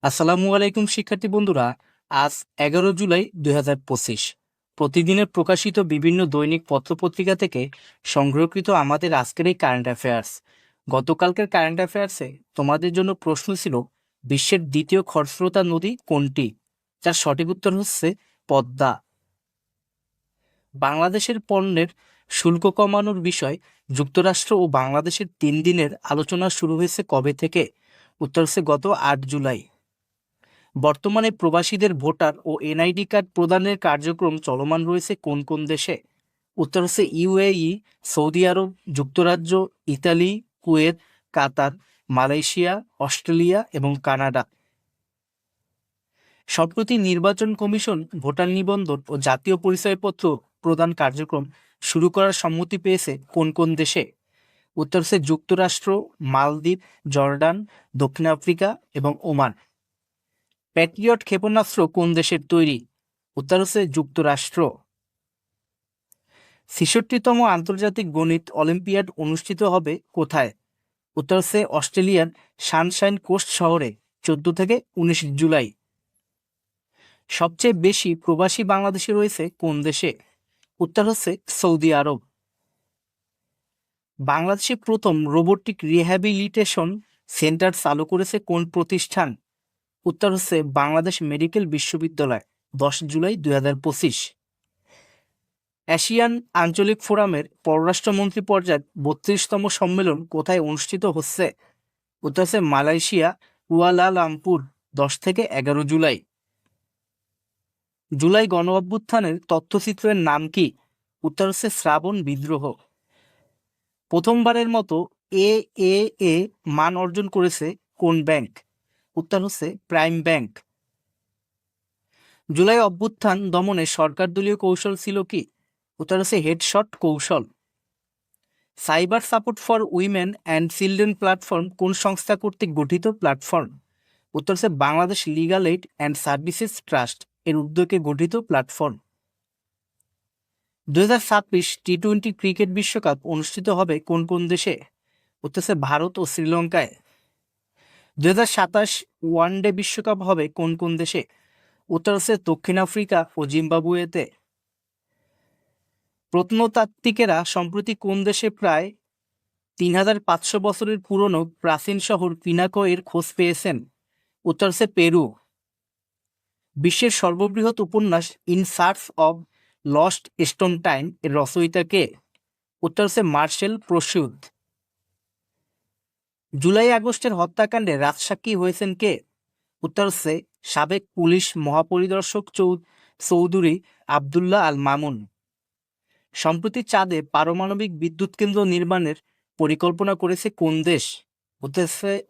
আসসালামু আলাইকুম শিক্ষার্থী বন্ধুরা। আজ 11 জুলাই 2025। প্রতিদিনের প্রকাশিত বিভিন্ন দৈনিক পত্রপত্রিকা থেকে সংগ্রহকৃত আমাদের আজকের এই কারেন্ট অ্যাফেয়ার্স। গতকালকের কারেন্ট অ্যাফেয়ার্সে তোমাদের জন্য প্রশ্ন ছিল, বিশ্বের দ্বিতীয় খরস্রোতা নদী কোনটি? যার সঠিক উত্তর হচ্ছে পদ্মা। বাংলাদেশের পণ্যের শুল্ক কমানোর বিষয় যুক্তরাষ্ট্র ও বাংলাদেশের 3 দিনের আলোচনা শুরু হয়েছে কবে থেকে? উত্তর হচ্ছে গত 8 জুলাই। বর্তমানে প্রবাসীদের ভোটার ও এনআইডি কার্ড প্রদানের কার্যক্রম চলমান রয়েছে কোন কোন দেশে? উত্তর হচ্ছে ইউএই, সৌদি আরব, যুক্তরাজ্য, ইতালি, কুয়েত, কাতার, মালয়েশিয়া, অস্ট্রেলিয়া এবং কানাডা। সম্প্রতি নির্বাচন কমিশন ভোটার নিবন্ধন ও জাতীয় পরিচয়পত্র প্রদান কার্যক্রম শুরু করার সম্মতি পেয়েছে কোন কোন দেশে? উত্তর হচ্ছে যুক্তরাষ্ট্র, মালদ্বীপ, জর্ডান, দক্ষিণ আফ্রিকা এবং ওমান। প্যাট্রিয়ট ক্ষেপণাস্ত্র কোন দেশের তৈরি? উত্তর হচ্ছে যুক্তরাষ্ট্র। ৬৬তম আন্তর্জাতিক গণিত অলিম্পিয়াড অনুষ্ঠিত হবে কোথায়? উত্তর হচ্ছে অস্ট্রেলিয়ার সানশাইন কোস্ট শহরে 14 থেকে 19 জুলাই। সবচেয়ে বেশি প্রবাসী বাংলাদেশি রয়েছে কোন দেশে? উত্তর হচ্ছে সৌদি আরব। বাংলাদেশে প্রথম রোবোটিক রিহ্যাবিলিটেশন সেন্টার চালু করেছে কোন প্রতিষ্ঠান? উত্তর হচ্ছে বাংলাদেশ মেডিকেল বিশ্ববিদ্যালয়, 10 জুলাই 2025। এশিয়ান আঞ্চলিক ফোরামের পররাষ্ট্রমন্ত্রী পর্যায়ের 32তম সম্মেলন কোথায় অনুষ্ঠিত হচ্ছে? উত্তর হচ্ছে মালয়েশিয়া, কুয়ালালামপুর, 10 থেকে 11 জুলাই। জুলাই গণ অভ্যুত্থানের তথ্যচিত্রের নাম কি? উত্তর হচ্ছে শ্রাবণ বিদ্রোহ। প্রথমবারের মতো এ মান অর্জন করেছে কোন ব্যাংক? উত্তর হচ্ছে প্রাইম ব্যাংক। জুলাই অভ্যুত্থান দমনে সরকার দলীয় কৌশল ছিল কি? উত্তর হচ্ছে হেডশট কৌশল। Cyber support for women and children platform কোন সংস্থা কর্তৃক গঠিত প্ল্যাটফর্ম? উত্তর হচ্ছে Bangladesh legal aid and services trust এর উদ্যোগে গঠিত প্ল্যাটফর্ম। 2026 টি-20 ক্রিকেট বিশ্বকাপ অনুষ্ঠিত হবে কোন কোন দেশে? উত্তর হচ্ছে ভারত ও শ্রীলঙ্কায়। 2027 ওয়ানডে বিশ্বকাপ হবে কোন কোন দেশে? উত্তর হচ্ছে দক্ষিণ আফ্রিকা ও জিম্বাবুয়েতে। প্রত্নতাত্ত্বিকেরা সম্প্রতি কোন দেশে প্রায় 3500 বছরের পুরনো প্রাচীন শহর পিনাকো এর খোঁজ পেয়েছেন? উত্তর হচ্ছে পেরু। বিশ্বের সর্ববৃহৎ উপন্যাস in search of lost stone time এর রচয়িতা কে? উত্তর হচ্ছে মার্শেল প্রসূদ। জুলাই আগস্টের হত্যাকাণ্ডে রাজসাক্ষী হয়েছেন কে? উত্তর হচ্ছে সাবেক পুলিশ মহাপরিদর্শক চৌধুরী আবদুল্লাহ আল মামুন। সম্প্রতি চাঁদে পারমাণবিক বিদ্যুৎ কেন্দ্র নির্মাণের পরিকল্পনা করেছে কোন দেশ?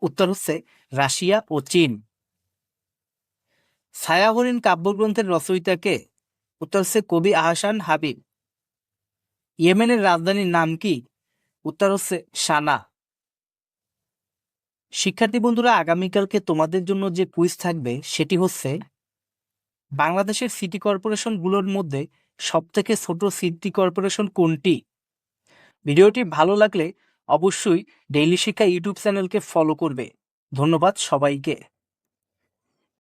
উত্তর হচ্ছে রাশিয়া ও চীন। ছায়াহরিণ কাব্যগ্রন্থের রচয়িতা কে? উত্তর হচ্ছে কবি আহসান হাবিব। ইয়েমেনের রাজধানীর নাম কি? উত্তর হচ্ছে সানা। শিক্ষার্থী বন্ধুরা, আগামীকালকে তোমাদের জন্য যে কুইজ থাকবে সেটি হচ্ছে, বাংলাদেশের সিটি কর্পোরেশনগুলোর মধ্যে সবথেকে ছোট সিটি কর্পোরেশন কোনটি? ভিডিওটি ভালো লাগলে অবশ্যই ডেইলি শিক্ষা ইউটিউব চ্যানেলকে ফলো করবে। ধন্যবাদ সবাইকে।